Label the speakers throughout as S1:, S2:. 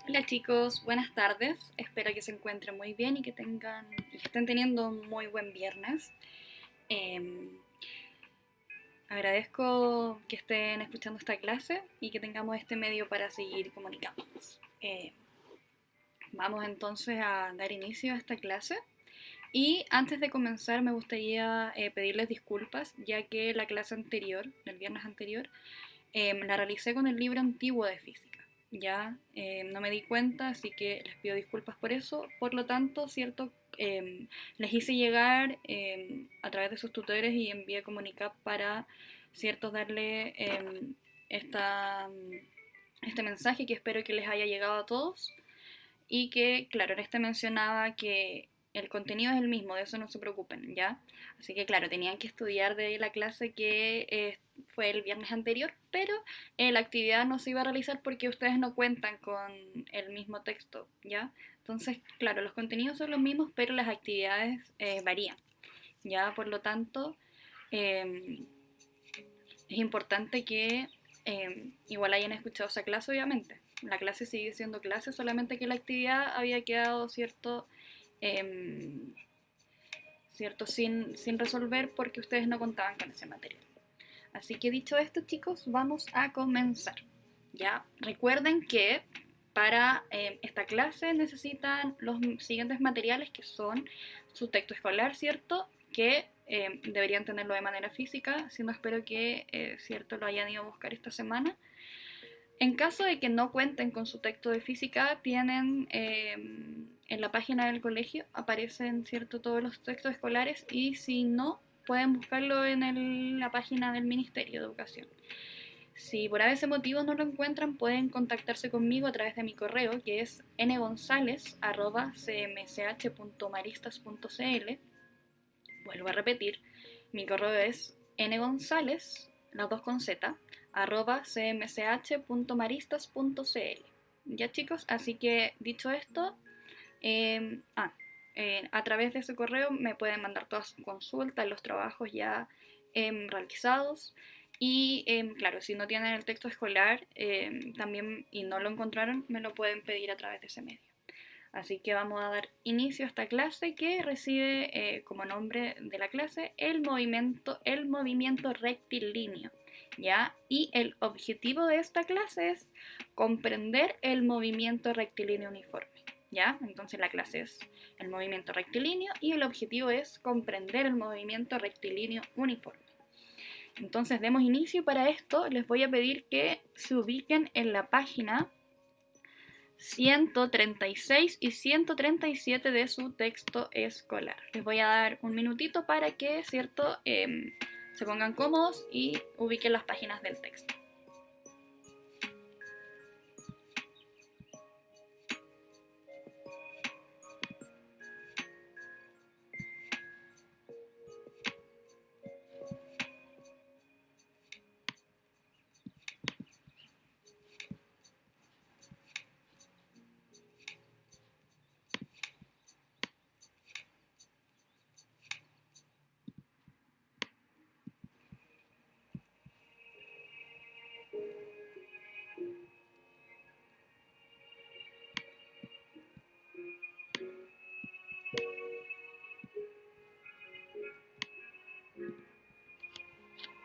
S1: Hola chicos, buenas tardes. Espero que se encuentren muy bien y que estén teniendo un muy buen viernes. Em, Agradezco que estén escuchando esta clase y que tengamos este medio para seguir comunicándonos. Vamos entonces a dar inicio a esta clase. Y antes de comenzar me gustaría pedirles disculpas, ya que la clase anterior, del viernes anterior, la realicé con el libro antiguo de física. Ya no me di cuenta, así que les pido disculpas por eso. Por lo tanto, cierto, les hice llegar a través de sus tutores y envié comunicar para, cierto, darle este mensaje que espero que les haya llegado a todos y que, claro, en este mencionaba que el contenido es el mismo, de eso no se preocupen, ¿ya? Así que, claro, tenían que estudiar de la clase que fue el viernes anterior, pero la actividad no se iba a realizar porque ustedes no cuentan con el mismo texto, ¿ya? Entonces, claro, los contenidos son los mismos, pero las actividades varían, ¿ya? Por lo tanto, eh, es importante que igual hayan escuchado esa clase, obviamente. La clase sigue siendo clase, solamente que la actividad había quedado eh, sin resolver porque ustedes no contaban con ese material. Así que dicho esto, chicos, vamos a comenzar. Ya recuerden que para esta clase necesitan los siguientes materiales que son su texto escolar, ¿cierto? Que deberían tenerlo de manera física, si no espero que, ¿cierto?, lo hayan ido a buscar esta semana. En caso de que no cuenten con su texto de física, tienen en la página del colegio aparecen, ¿cierto?, todos los textos escolares y si no, pueden buscarlo en la página del Ministerio de Educación. Si por ese motivo no lo encuentran, pueden contactarse conmigo a través de mi correo, que es ngonzalez@cmsh.maristas.cl. Vuelvo a repetir, mi correo es ngonzalez, las dos con z, cmsh.maristas.cl. Ya chicos, así que dicho esto, eh, ah, a través de ese correo me pueden mandar todas sus consultas, los trabajos ya realizados. Y claro, si no tienen el texto escolar también y no lo encontraron, me lo pueden pedir a través de ese medio. Así que vamos a dar inicio a esta clase que recibe como nombre de la clase el movimiento rectilíneo. ¿Ya? Y el objetivo de esta clase es comprender el movimiento rectilíneo uniforme. ¿Ya? Entonces la clase es el movimiento rectilíneo y el objetivo es comprender el movimiento rectilíneo uniforme. Entonces demos inicio y para esto les voy a pedir que se ubiquen en la página 136 y 137 de su texto escolar. Les voy a dar un minutito para que, ¿cierto?, se pongan cómodos y ubiquen las páginas del texto.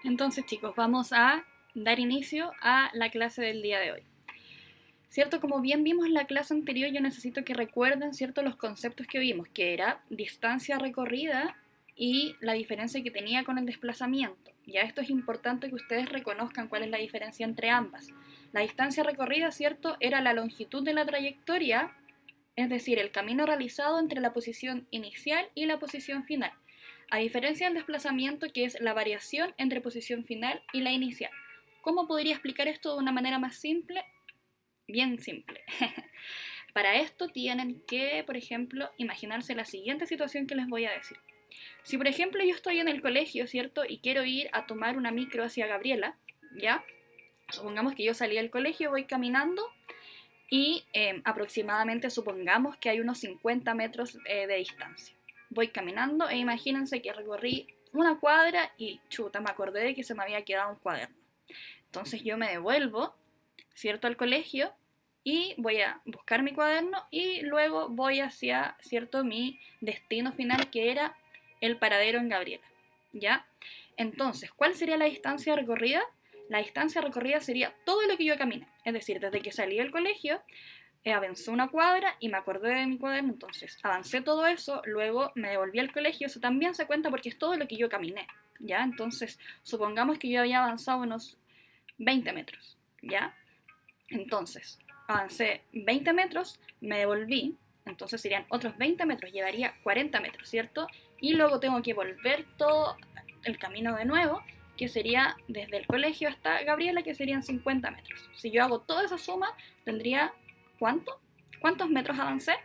S1: Entonces, chicos, vamos a dar inicio a la clase del día de hoy. ¿Cierto? Como bien vimos en la clase anterior, yo necesito que recuerden, ¿cierto?, los conceptos que vimos, que era distancia recorrida y la diferencia que tenía con el desplazamiento. Ya esto es importante que ustedes reconozcan cuál es la diferencia entre ambas. La distancia recorrida, ¿cierto?, era la longitud de la trayectoria, es decir, el camino realizado entre la posición inicial y la posición final. A diferencia del desplazamiento, que es la variación entre posición final y la inicial. ¿Cómo podría explicar esto de una manera más simple? Bien simple. Para esto tienen que, por ejemplo, imaginarse la siguiente situación que les voy a decir. Si, por ejemplo, yo estoy en el colegio, ¿cierto? Y quiero ir a tomar una micro hacia Gabriela, ¿ya? Supongamos que yo salí del colegio, voy caminando y aproximadamente supongamos que hay unos 50 metros de distancia. Voy caminando e imagínense que recorrí una cuadra y chuta, me acordé de que se me había quedado un cuaderno. Entonces yo me devuelvo, ¿cierto?, al colegio y voy a buscar mi cuaderno y luego voy hacia, ¿cierto?, mi destino final, que era el paradero en Gabriela, ¿ya? Entonces, ¿cuál sería la distancia recorrida? La distancia recorrida sería todo lo que yo caminé, es decir, desde que salí del colegio, avancé una cuadra y me acordé de mi cuaderno, entonces avancé todo eso, luego me devolví al colegio, eso también se cuenta porque es todo lo que yo caminé, ¿ya? Entonces, supongamos que yo había avanzado unos 20 metros, ¿ya? Entonces, avancé 20 metros, me devolví, entonces serían otros 20 metros, llevaría 40 metros, ¿cierto? Y luego tengo que volver todo el camino de nuevo, que sería desde el colegio hasta Gabriela, que serían 50 metros. Si yo hago toda esa suma, tendría ¿cuánto? ¿Cuántos metros avancé?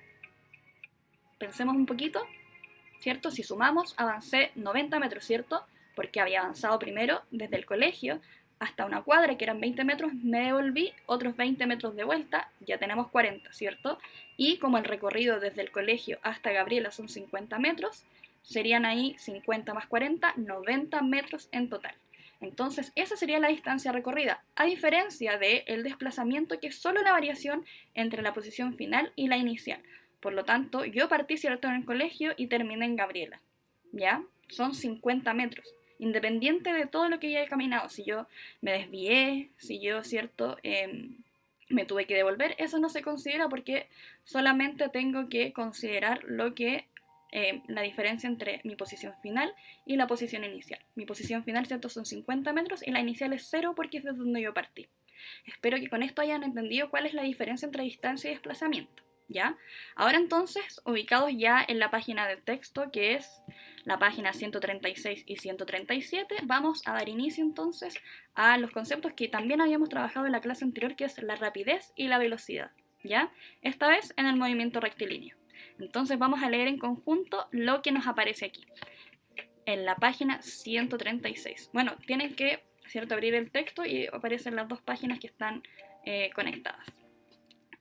S1: Pensemos un poquito, ¿cierto? Si sumamos, avancé 90 metros, ¿cierto? Porque había avanzado primero desde el colegio hasta una cuadra, que eran 20 metros, me devolví otros 20 metros de vuelta, ya tenemos 40, ¿cierto? Y como el recorrido desde el colegio hasta Gabriela son 50 metros, serían ahí 50 más 40, 90 metros en total. Entonces, esa sería la distancia recorrida, a diferencia del desplazamiento, que es solo la variación entre la posición final y la inicial. Por lo tanto, yo partí, ¿cierto?, en el colegio y terminé en Gabriela, ¿ya? Son 50 metros, independiente de todo lo que ya he caminado. Si yo me desvié, si yo, ¿cierto?, me tuve que devolver, eso no se considera porque solamente tengo que considerar lo que la diferencia entre mi posición final y la posición inicial. Mi posición final, ¿cierto?, son 50 metros y la inicial es 0 porque es desde donde yo partí. Espero que con esto hayan entendido cuál es la diferencia entre distancia y desplazamiento, ¿ya? Ahora entonces, ubicados ya en la página del texto, que es la página 136 y 137, vamos a dar inicio entonces a los conceptos que también habíamos trabajado en la clase anterior, que es la rapidez y la velocidad, ¿ya? Esta vez en el movimiento rectilíneo. Entonces vamos a leer en conjunto lo que nos aparece aquí, en la página 136. Bueno, tienen que, ¿cierto?, abrir el texto y aparecen las dos páginas que están conectadas.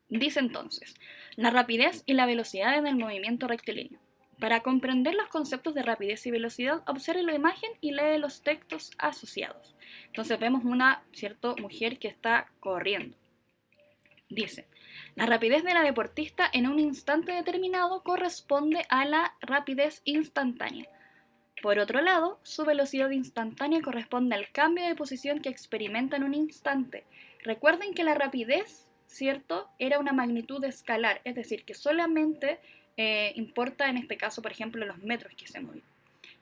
S1: Dice entonces, la rapidez y la velocidad en el movimiento rectilíneo. Para comprender los conceptos de rapidez y velocidad, observe la imagen y lee los textos asociados. Entonces vemos una, ¿cierto?, mujer que está corriendo. Dice, la rapidez de la deportista en un instante determinado corresponde a la rapidez instantánea. Por otro lado, su velocidad instantánea corresponde al cambio de posición que experimenta en un instante. Recuerden que la rapidez, ¿cierto?, era una magnitud escalar, es decir, que solamente importa en este caso, por ejemplo, los metros que se mueven.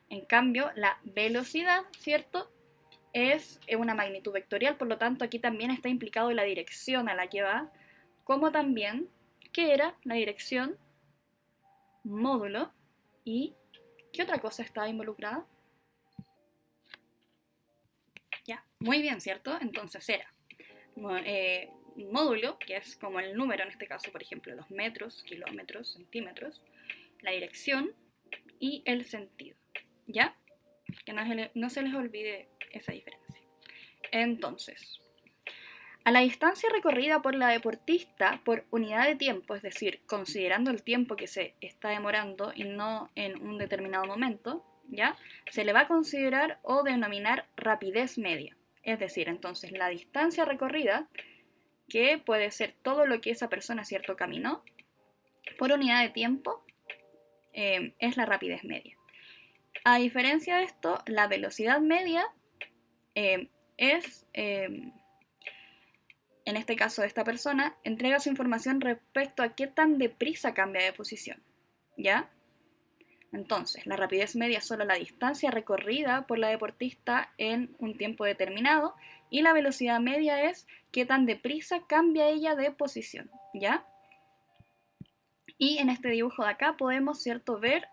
S1: En cambio, la velocidad, ¿cierto?, es una magnitud vectorial, por lo tanto aquí también está implicado la dirección a la que va, como también que era la dirección, módulo y ¿qué otra cosa estaba involucrada? Ya, muy bien, ¿cierto? Entonces era módulo, que es como el número en este caso, por ejemplo, los metros, kilómetros, centímetros, la dirección y el sentido, ¿ya? Que no se les olvide esa diferencia. Entonces, a la distancia recorrida por la deportista por unidad de tiempo, es decir, considerando el tiempo que se está demorando y no en un determinado momento, ¿ya?, se le va a considerar o denominar rapidez media. Es decir, entonces la distancia recorrida, que puede ser todo lo que esa persona, ¿cierto?, caminó, por unidad de tiempo, es la rapidez media. A diferencia de esto, la velocidad media es, en este caso de esta persona, entrega su información respecto a qué tan deprisa cambia de posición, ¿ya? Entonces, la rapidez media es solo la distancia recorrida por la deportista en un tiempo determinado, y la velocidad media es qué tan deprisa cambia ella de posición, ¿ya? Y en este dibujo de acá podemos, ¿cierto?, ver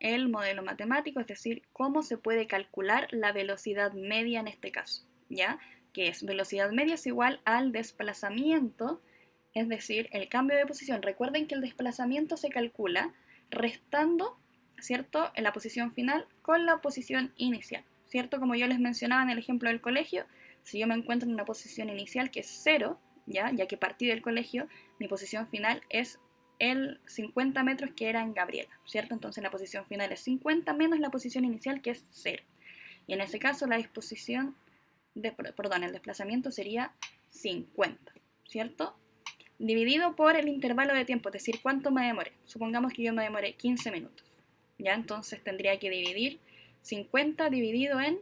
S1: el modelo matemático, es decir, cómo se puede calcular la velocidad media en este caso, ¿ya? Que es velocidad media es igual al desplazamiento, es decir, el cambio de posición. Recuerden que el desplazamiento se calcula restando, ¿cierto?, en la posición final con la posición inicial, ¿cierto? Como yo les mencionaba en el ejemplo del colegio, si yo me encuentro en una posición inicial que es 0, ya que partí del colegio, mi posición final es el 50 metros que era en Gabriela, ¿cierto? Entonces la posición final es 50 menos la posición inicial, que es 0. Y en ese caso el desplazamiento sería 50, ¿cierto? dividido por el intervalo de tiempo, es decir, cuánto me demoré. Supongamos que yo me demoré 15 minutos, ¿ya? Entonces tendría que dividir 50 dividido en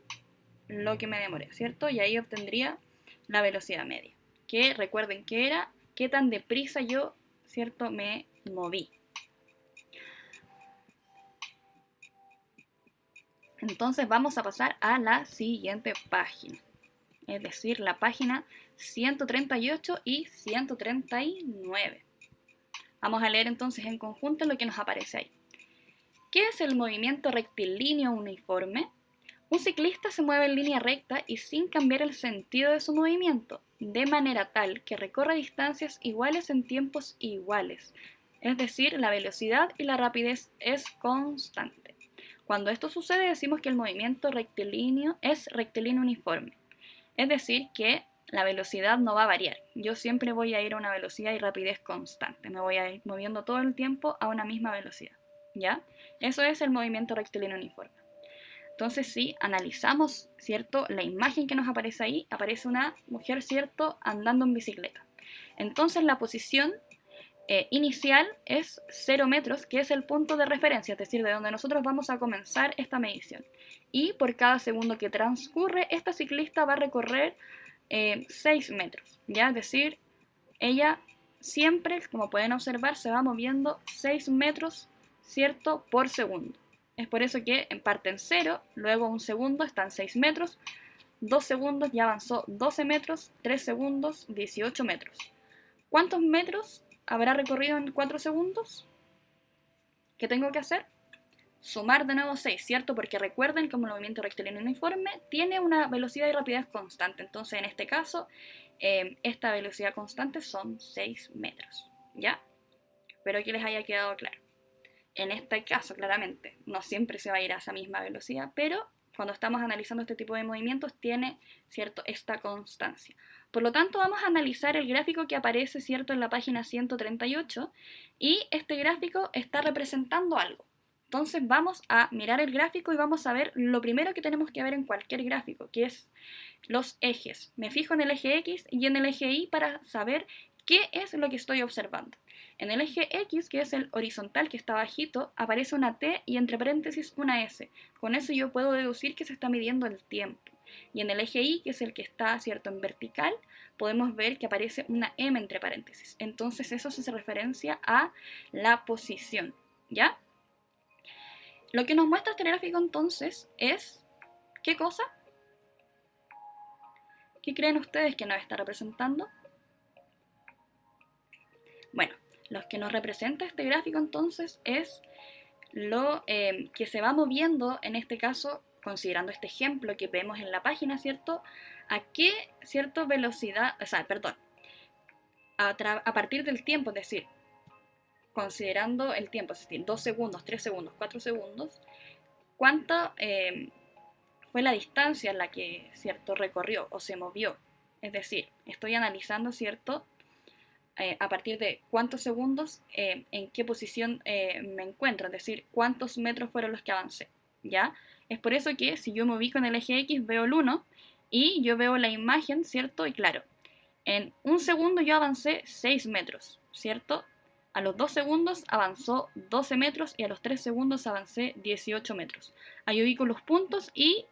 S1: lo que me demoré, ¿cierto? Y ahí obtendría la velocidad media, que recuerden que era qué tan deprisa yo, ¿cierto?, me moví. Entonces vamos a pasar a la siguiente página, es decir, la página 138 y 139. Vamos a leer entonces en conjunto lo que nos aparece ahí. ¿Qué es el movimiento rectilíneo uniforme? Un ciclista se mueve en línea recta y sin cambiar el sentido de su movimiento, de manera tal que recorre distancias iguales en tiempos iguales, es decir, la velocidad y la rapidez es constante. Cuando esto sucede decimos que el movimiento rectilíneo es rectilíneo uniforme, es decir, que la velocidad no va a variar. Yo siempre voy a ir a una velocidad y rapidez constante, me voy a ir moviendo todo el tiempo a una misma velocidad, ¿ya? Eso es el movimiento rectilíneo uniforme. Entonces, si analizamos, ¿cierto?, la imagen que nos aparece ahí, aparece una mujer, ¿cierto?, andando en bicicleta. Entonces, la posición inicial es 0 metros, que es el punto de referencia, es decir, de donde nosotros vamos a comenzar esta medición. Y por cada segundo que transcurre, esta ciclista va a recorrer 6 metros, ¿ya? Es decir, ella siempre, como pueden observar, se va moviendo 6 metros, ¿cierto?, por segundo. Es por eso que parte en 0, luego un segundo están 6 metros, 2 segundos ya avanzó 12 metros, 3 segundos 18 metros. ¿Cuántos metros habrá recorrido en 4 segundos? ¿Qué tengo que hacer? Sumar de nuevo 6, ¿cierto? Porque recuerden que el movimiento rectilíneo uniforme tiene una velocidad y rapidez constante. Entonces, en este caso, esta velocidad constante son 6 metros, ¿ya? Espero que les haya quedado claro. En este caso, claramente, no siempre se va a ir a esa misma velocidad, pero cuando estamos analizando este tipo de movimientos tiene, ¿cierto?, esta constancia. Por lo tanto, vamos a analizar el gráfico que aparece, ¿cierto?, en la página 138 y este gráfico está representando algo. Entonces vamos a mirar el gráfico y vamos a ver lo primero que tenemos que ver en cualquier gráfico, que es los ejes. Me fijo en el eje X y en el eje Y para saber qué es lo que estoy observando. En el eje X, que es el horizontal que está bajito, aparece una T y entre paréntesis una S. Con eso yo puedo deducir que se está midiendo el tiempo. Y en el eje Y, que es el que está, ¿cierto?, en vertical, podemos ver que aparece una M entre paréntesis. Entonces eso se referencia a la posición, ¿ya? Lo que nos muestra este gráfico entonces es, ¿qué cosa? ¿Qué creen ustedes que nos está representando? Bueno, lo que nos representa este gráfico entonces es lo que se va moviendo, en este caso, considerando este ejemplo que vemos en la página, ¿cierto? A qué, ¿cierto?, velocidad, a partir del tiempo, es decir, considerando el tiempo, es decir, 2 segundos, 3 segundos, 4 segundos, cuánta fue la distancia en la que, ¿cierto?, recorrió o se movió. Es decir, estoy analizando, ¿cierto?, a partir de cuántos segundos, en qué posición me encuentro, es decir, cuántos metros fueron los que avancé, ¿ya? Es por eso que si yo me ubico en el eje X veo el 1 y yo veo la imagen, ¿cierto? Y claro, en un segundo yo avancé 6 metros, ¿cierto? A los 2 segundos avanzó 12 metros y a los 3 segundos avancé 18 metros. Ahí ubico los puntos y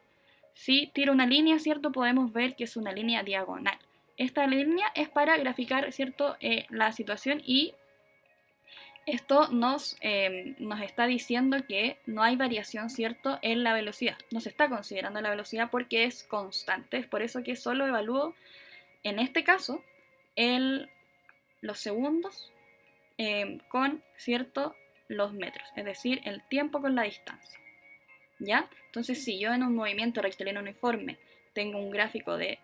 S1: si tiro una línea, ¿cierto? Podemos ver que es una línea diagonal. Esta línea es para graficar, ¿cierto?, la situación y esto nos está diciendo que no hay variación, ¿cierto?, en la velocidad. No se está considerando la velocidad porque es constante. Es por eso que solo evalúo, en este caso, los segundos con, ¿cierto?, los metros. Es decir, el tiempo con la distancia, ¿ya? Entonces, si yo en un movimiento rectilíneo uniforme tengo un gráfico de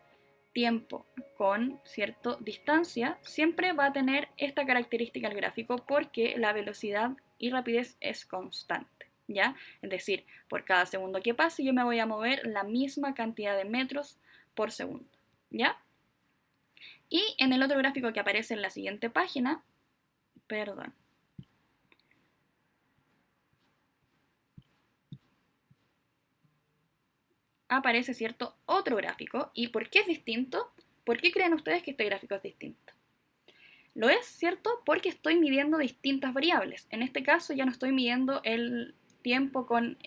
S1: tiempo con cierta distancia, siempre va a tener esta característica el gráfico porque la velocidad y rapidez es constante, ¿ya? Es decir, por cada segundo que pase yo me voy a mover la misma cantidad de metros por segundo, ¿ya? Y en el otro gráfico que aparece en la siguiente página, perdón, aparece, ¿cierto?, otro gráfico. ¿Y por qué es distinto? ¿Por qué creen ustedes que este gráfico es distinto? Lo es, ¿cierto? Porque estoy midiendo distintas variables. En este caso ya no estoy midiendo el tiempo con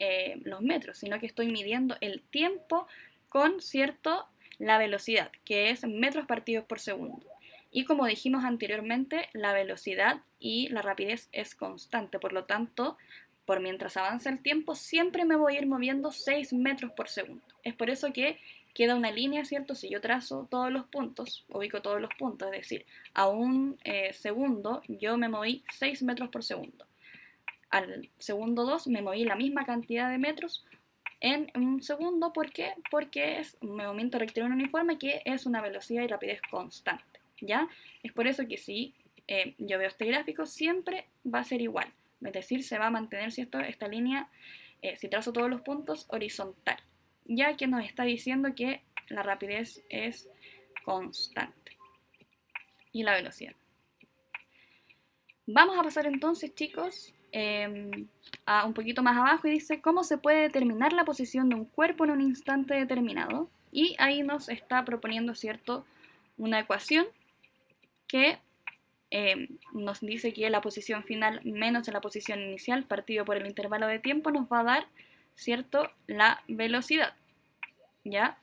S1: los metros, sino que estoy midiendo el tiempo con, ¿cierto?, la velocidad, que es metros partidos por segundo. Y como dijimos anteriormente, la velocidad y la rapidez es constante, por lo tanto, por mientras avanza el tiempo, siempre me voy a ir moviendo 6 metros por segundo. Es por eso que queda una línea, ¿cierto? Si yo trazo todos los puntos, ubico todos los puntos, es decir, a un segundo yo me moví 6 metros por segundo. Al segundo 2 me moví la misma cantidad de metros en un segundo. ¿Por qué? Porque es un movimiento rectilíneo uniforme que es una velocidad y rapidez constante, ¿ya? Es por eso que si yo veo este gráfico, siempre va a ser igual. Es decir, se va a mantener, ¿cierto?, esta línea, si trazo todos los puntos, horizontal, ya que nos está diciendo que la rapidez es constante y la velocidad. Vamos a pasar entonces, chicos, a un poquito más abajo y dice cómo se puede determinar la posición de un cuerpo en un instante determinado. Y ahí nos está proponiendo, ¿cierto?, una ecuación que nos dice que la posición final menos la posición inicial partido por el intervalo de tiempo nos va a dar, ¿cierto?, la velocidad, ¿ya?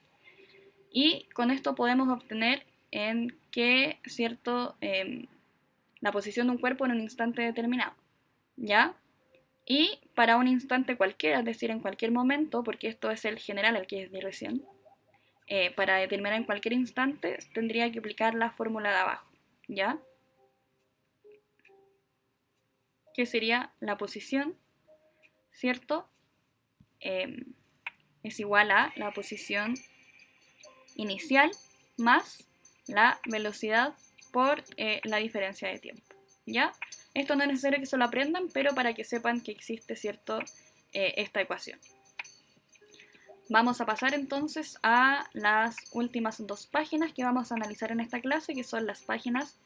S1: Y con esto podemos obtener en que, ¿cierto?, la posición de un cuerpo en un instante determinado, ¿ya? Y para un instante cualquiera, es decir, en cualquier momento, porque esto es el general, el que es de recién, para determinar en cualquier instante tendría que aplicar la fórmula de abajo, ¿ya? Que sería la posición, ¿cierto? Es igual a la posición inicial más la velocidad por la diferencia de tiempo, ¿ya? Esto no es necesario que se lo aprendan, pero para que sepan que existe, ¿cierto?, esta ecuación. Vamos a pasar entonces a las últimas dos páginas que vamos a analizar en esta clase, que son las páginas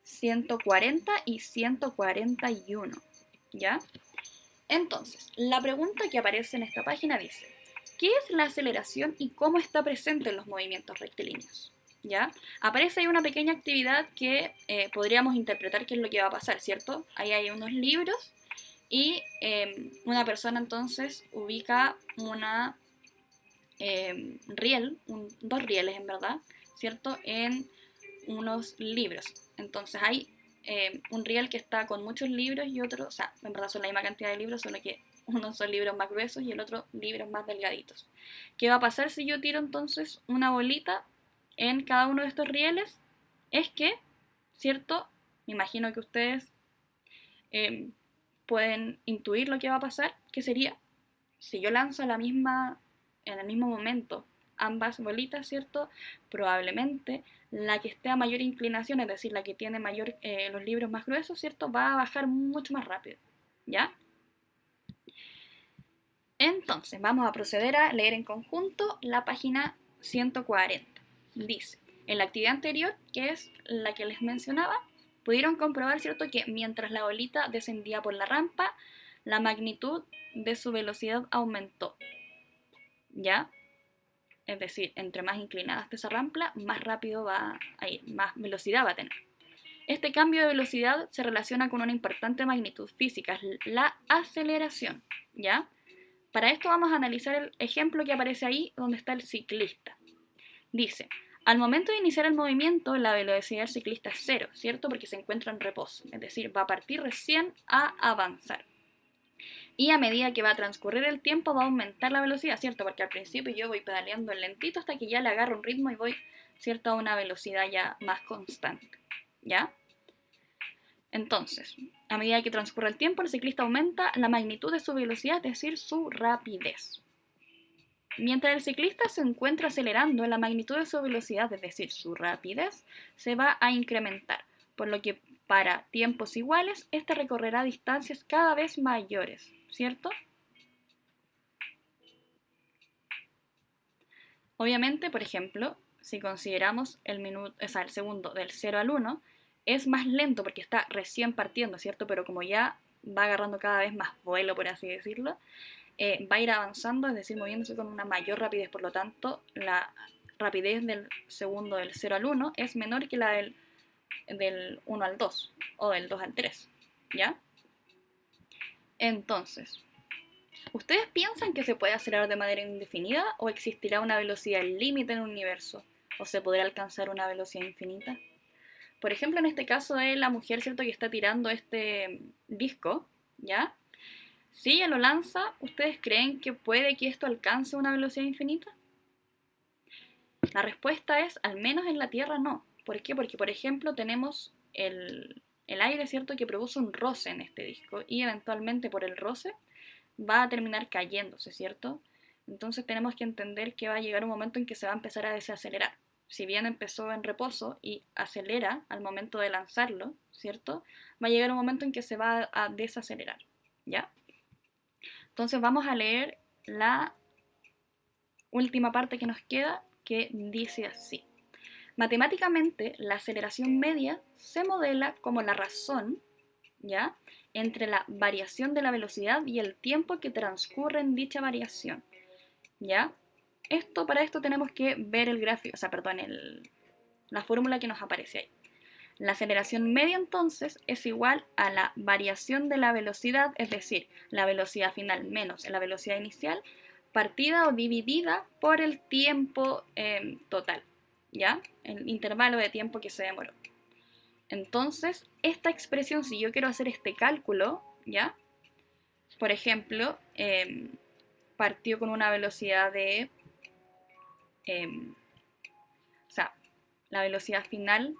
S1: 140 y 141, ¿ya? Entonces, la pregunta que aparece en esta página dice: ¿qué es la aceleración y cómo está presente en los movimientos rectilíneos? ¿Ya? Aparece ahí una pequeña actividad que podríamos interpretar qué es lo que va a pasar, ¿cierto? Ahí hay unos libros y una persona entonces ubica una dos rieles en verdad, ¿cierto?, en unos libros. Entonces hay un riel que está con muchos libros y otro, o sea, en verdad son la misma cantidad de libros, solo que unos son libros más gruesos y el otro libros más delgaditos. ¿Qué va a pasar si yo tiro entonces una bolita en cada uno de estos rieles? Es que, ¿cierto? Me imagino que ustedes pueden intuir lo que va a pasar, que sería, si yo lanzo en el mismo momento ambas bolitas, ¿cierto? Probablemente la que esté a mayor inclinación, es decir, la que tiene los libros más gruesos, ¿cierto?, va a bajar mucho más rápido, ¿ya? Entonces, vamos a proceder a leer en conjunto la página 140. Dice: en la actividad anterior, que es la que les mencionaba, pudieron comprobar, ¿cierto?, que mientras la bolita descendía por la rampa, la magnitud de su velocidad aumentó, ¿ya? Es decir, entre más inclinada esté esa rampa, más rápido va a ir, más velocidad va a tener. Este cambio de velocidad se relaciona con una importante magnitud física, la aceleración, ¿ya? Para esto vamos a analizar el ejemplo que aparece ahí, donde está el ciclista. Dice: al momento de iniciar el movimiento, la velocidad del ciclista es cero, ¿cierto? Porque se encuentra en reposo, es decir, va a partir recién a avanzar. Y a medida que va a transcurrir el tiempo va a aumentar la velocidad, ¿cierto? Porque al principio yo voy pedaleando lentito hasta que ya le agarro un ritmo y voy, ¿cierto?, a una velocidad ya más constante, ¿ya? Entonces, a medida que transcurre el tiempo, el ciclista aumenta la magnitud de su velocidad, es decir, su rapidez. Mientras el ciclista se encuentra acelerando, la magnitud de su velocidad, es decir, su rapidez, se va a incrementar, por lo que para tiempos iguales, este recorrerá distancias cada vez mayores, ¿cierto? Obviamente, por ejemplo, si consideramos el segundo del 0 al 1, es más lento porque está recién partiendo, ¿cierto? Pero como ya va agarrando cada vez más vuelo, por así decirlo, va a ir avanzando, es decir, moviéndose con una mayor rapidez. Por lo tanto, la rapidez del segundo del 0 al 1 es menor que la del del 1 al 2 o del 2 al 3, ¿ya? Entonces, ¿ustedes piensan que se puede acelerar de manera indefinida o existirá una velocidad límite en el universo? ¿O se podrá alcanzar una velocidad infinita? Por ejemplo, en este caso de la mujer, ¿cierto? Que está tirando este disco, ¿ya? Si ella lo lanza, ¿ustedes creen que puede que esto alcance una velocidad infinita? La respuesta es, al menos en la Tierra no. ¿Por qué? Porque, por ejemplo, tenemos el aire, ¿cierto? Que produce un roce en este disco y eventualmente por el roce va a terminar cayéndose, ¿cierto? Entonces tenemos que entender que va a llegar un momento en que se va a empezar a desacelerar. Si bien empezó en reposo y acelera al momento de lanzarlo, ¿cierto? Va a llegar un momento en que se va a desacelerar, ¿ya? Entonces vamos a leer la última parte que nos queda, que dice así. Matemáticamente, la aceleración media se modela como la razón, ¿ya?, entre la variación de la velocidad y el tiempo que transcurre en dicha variación, ¿ya? Para esto tenemos que ver el gráfico, la fórmula que nos aparece ahí. La aceleración media entonces es igual a la variación de la velocidad, es decir, la velocidad final menos la velocidad inicial, partida o dividida por el tiempo total, ¿ya? El intervalo de tiempo que se demoró. Entonces, esta expresión, si yo quiero hacer este cálculo, ¿ya? Por ejemplo, partió con una velocidad de... o sea, la velocidad final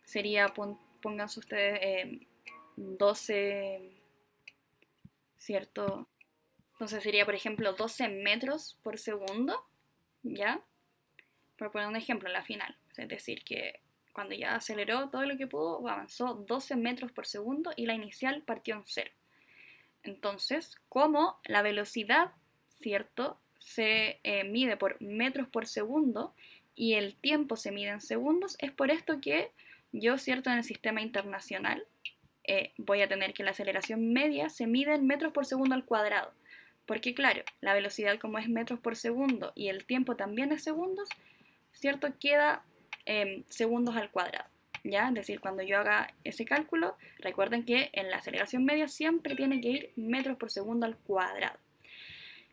S1: sería, pónganse ustedes, 12, ¿cierto? Entonces sería, por ejemplo, 12 metros por segundo, ¿ya? Por poner un ejemplo, la final. Es decir, que cuando ya aceleró todo lo que pudo, avanzó 12 metros por segundo y la inicial partió en cero. Entonces, como la velocidad, ¿cierto?, se mide por metros por segundo y el tiempo se mide en segundos, es por esto que yo, ¿cierto?, en el sistema internacional voy a tener que la aceleración media se mide en metros por segundo al cuadrado. Porque claro, la velocidad como es metros por segundo y el tiempo también es segundos, ¿cierto?, queda segundos al cuadrado, ¿ya? Es decir, cuando yo haga ese cálculo, recuerden que en la aceleración media siempre tiene que ir metros por segundo al cuadrado.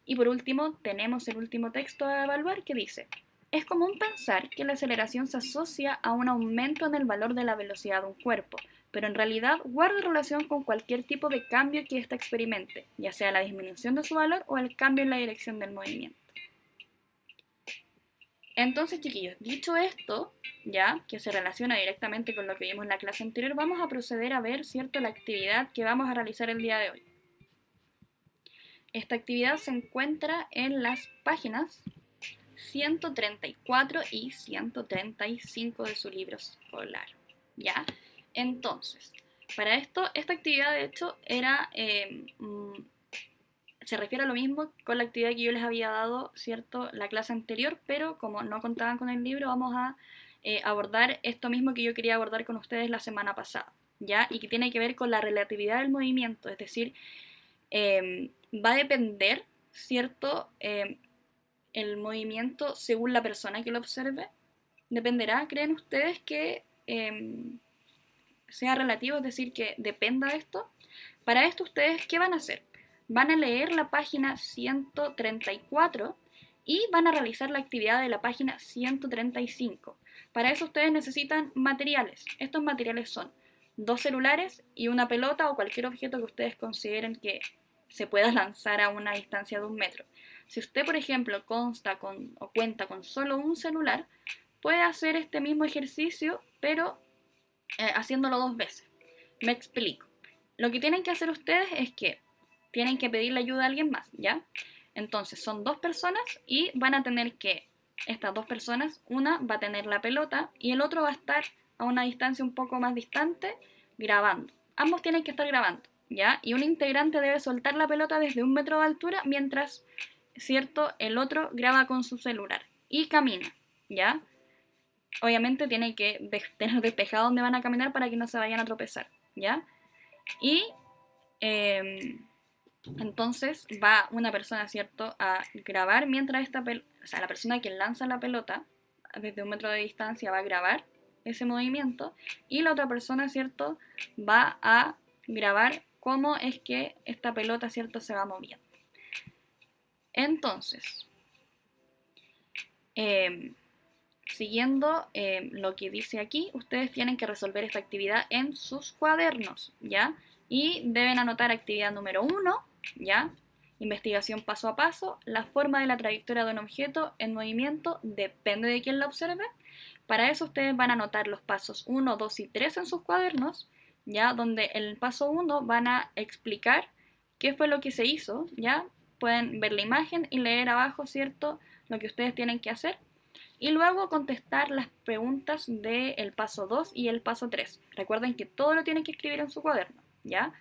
S1: Y por último, tenemos el último texto a evaluar que dice: es común pensar que la aceleración se asocia a un aumento en el valor de la velocidad de un cuerpo, pero en realidad guarda relación con cualquier tipo de cambio que ésta experimente, ya sea la disminución de su valor o el cambio en la dirección del movimiento. Entonces, chiquillos, dicho esto, ya que se relaciona directamente con lo que vimos en la clase anterior, vamos a proceder a ver, ¿cierto?, la actividad que vamos a realizar el día de hoy. Esta actividad se encuentra en las páginas 134 y 135 de su libro escolar, ¿ya? Entonces, para esto, esta actividad de hecho era, se refiere a lo mismo con la actividad que yo les había dado, ¿cierto?, la clase anterior, pero como no contaban con el libro, vamos a abordar esto mismo que yo quería abordar con ustedes la semana pasada, ¿ya? Y que tiene que ver con la relatividad del movimiento, es decir, va a depender, ¿cierto?, el movimiento según la persona que lo observe. Dependerá, ¿creen ustedes que sea relativo, es decir, que dependa de esto? Para esto, ¿ustedes qué van a hacer? Van a leer la página 134 y van a realizar la actividad de la página 135. Para eso ustedes necesitan materiales. Estos materiales son 2 celulares y una pelota o cualquier objeto que ustedes consideren que se pueda lanzar a una distancia de 1 metro. Si usted, por ejemplo, cuenta con solo un celular, puede hacer este mismo ejercicio, pero haciéndolo 2 veces. Me explico. Lo que tienen que hacer ustedes es que tienen que pedirle ayuda a alguien más, ¿ya? Entonces son 2 personas y van a tener que, estas 2 personas, una va a tener la pelota y el otro va a estar a una distancia un poco más distante grabando. Ambos tienen que estar grabando, ¿ya? Y un integrante debe soltar la pelota desde 1 metro de altura mientras, ¿cierto?, el otro graba con su celular y camina, ¿ya? Obviamente tienen que tener despejado dónde van a caminar para que no se vayan a tropezar, ¿ya? Y entonces va una persona, ¿cierto?, a grabar mientras la persona que lanza la pelota desde 1 metro de distancia va a grabar, ese movimiento y la otra persona, ¿cierto?, va a grabar cómo es que esta pelota, ¿cierto?, se va moviendo. Entonces, siguiendo lo que dice aquí, ustedes tienen que resolver esta actividad en sus cuadernos, ¿ya? Y deben anotar actividad número 1, ¿ya? Investigación paso a paso, la forma de la trayectoria de un objeto en movimiento depende de quién lo observe. Para eso ustedes van a anotar los pasos 1, 2 y 3 en sus cuadernos, ¿ya? Donde en el paso 1 van a explicar qué fue lo que se hizo, ¿ya? Pueden ver la imagen y leer abajo, ¿cierto?, lo que ustedes tienen que hacer. Y luego contestar las preguntas del paso 2 y el paso 3. Recuerden que todo lo tienen que escribir en su cuaderno, ¿ya?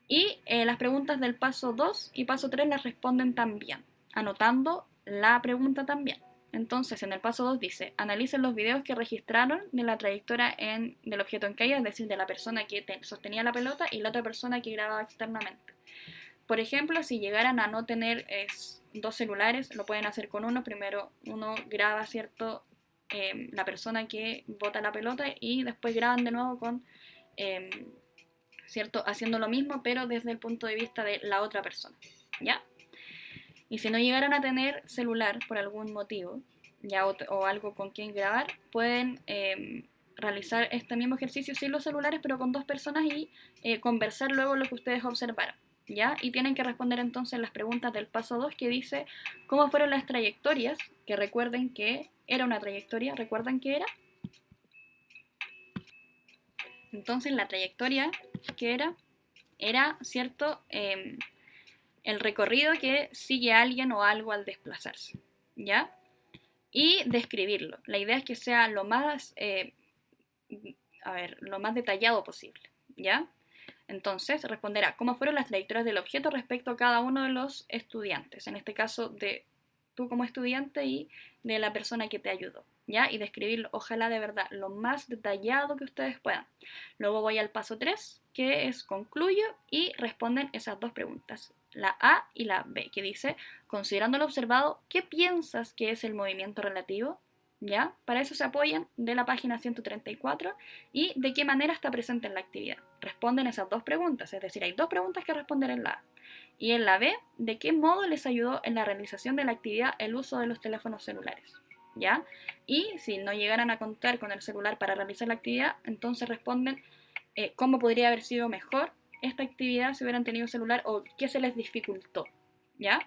S1: Y las preguntas del paso 2 y paso 3 las responden también, anotando la pregunta también. Entonces, en el paso 2 dice, analicen los videos que registraron de la trayectoria del objeto en caída, es decir, de la persona que sostenía la pelota y la otra persona que grababa externamente. Por ejemplo, si llegaran a no tener dos celulares, lo pueden hacer con uno. Primero uno graba, ¿cierto?, la persona que bota la pelota y después graban de nuevo con, ¿cierto?, haciendo lo mismo, pero desde el punto de vista de la otra persona, ¿ya? Y si no llegaran a tener celular por algún motivo, ¿ya?, o algo con quien grabar, pueden realizar este mismo ejercicio sin los celulares, pero con dos personas y conversar luego lo que ustedes observaron, ¿ya? Y tienen que responder entonces las preguntas del paso 2 que dice cómo fueron las trayectorias, que recuerden que era una trayectoria, ¿recuerdan qué era? Entonces la trayectoria que era, ¿cierto?, el recorrido que sigue alguien o algo al desplazarse, ¿ya? Y describirlo. La idea es que sea lo más, lo más detallado posible, ¿ya? Entonces responderá cómo fueron las trayectorias del objeto respecto a cada uno de los estudiantes, en este caso de tú como estudiante y de la persona que te ayudó, ¿ya? Y describirlo, ojalá de verdad, lo más detallado que ustedes puedan. Luego voy al paso 3, que es concluyo y responden esas dos preguntas, la A y la B, que dice, considerando lo observado, ¿qué piensas que es el movimiento relativo? ¿Ya? Para eso se apoyan de la página 134 y de qué manera está presente en la actividad. Responden esas dos preguntas, es decir, hay dos preguntas que responder en la A. Y en la B, ¿de qué modo les ayudó en la realización de la actividad el uso de los teléfonos celulares? ¿Ya? Y si no llegaran a contar con el celular para realizar la actividad, entonces responden cómo podría haber sido mejor esta actividad si hubieran tenido celular o qué se les dificultó, ¿ya?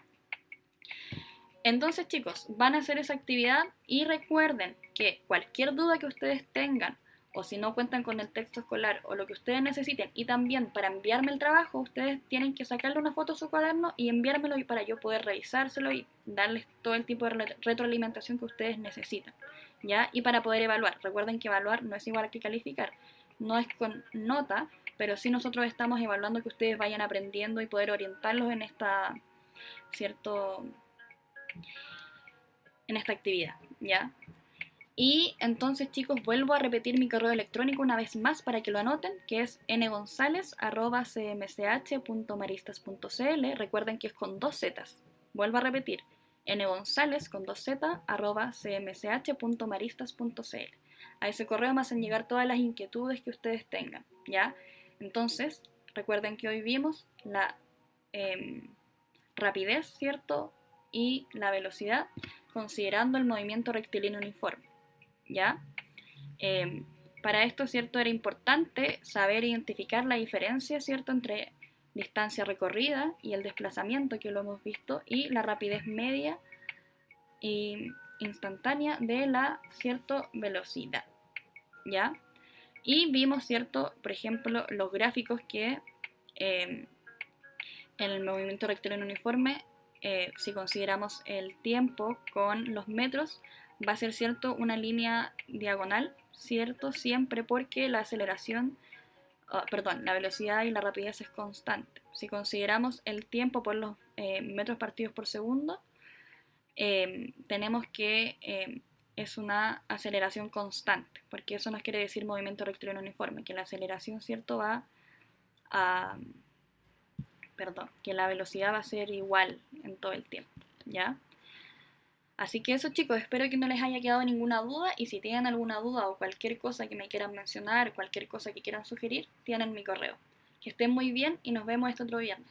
S1: Entonces, chicos, van a hacer esa actividad y recuerden que cualquier duda que ustedes tengan o si no cuentan con el texto escolar o lo que ustedes necesiten y también para enviarme el trabajo, ustedes tienen que sacarle una foto a su cuaderno y enviármelo para yo poder revisárselo y darles todo el tipo de retroalimentación que ustedes necesitan, ¿ya? Y para poder evaluar. Recuerden que evaluar no es igual que calificar, no es con nota, pero sí nosotros estamos evaluando que ustedes vayan aprendiendo y poder orientarlos en esta, ¿cierto?, en esta actividad, ¿ya? Y entonces, chicos, vuelvo a repetir mi correo electrónico una vez más para que lo anoten, que es ngonzalez@cmch.maristas.cl. Recuerden que es con dos zetas. Vuelvo a repetir, ngonzalez con dos z @cmch.maristas.cl. A ese correo me hacen llegar todas las inquietudes que ustedes tengan, ¿ya? Entonces, recuerden que hoy vimos la rapidez, ¿cierto?, y la velocidad, considerando el movimiento rectilíneo uniforme, ¿ya? Para esto, ¿cierto?, era importante saber identificar la diferencia, ¿cierto?, entre distancia recorrida y el desplazamiento, que lo hemos visto, y la rapidez media e instantánea de la, ¿cierto?, velocidad, ¿ya? Y vimos, ¿cierto?, por ejemplo, los gráficos que en el movimiento rectilíneo uniforme, si consideramos el tiempo con los metros, va a ser, ¿cierto?, una línea diagonal, ¿cierto?, siempre porque la aceleración, la velocidad y la rapidez es constante. Si consideramos el tiempo por los metros partidos por segundo, tenemos que es una aceleración constante, porque eso nos quiere decir movimiento rectilíneo uniforme, que la aceleración, ¿cierto?, que la velocidad va a ser igual en todo el tiempo, ¿ya? Así que eso chicos, espero que no les haya quedado ninguna duda y si tienen alguna duda o cualquier cosa que me quieran mencionar, cualquier cosa que quieran sugerir, tienen mi correo. Que estén muy bien y nos vemos este otro viernes.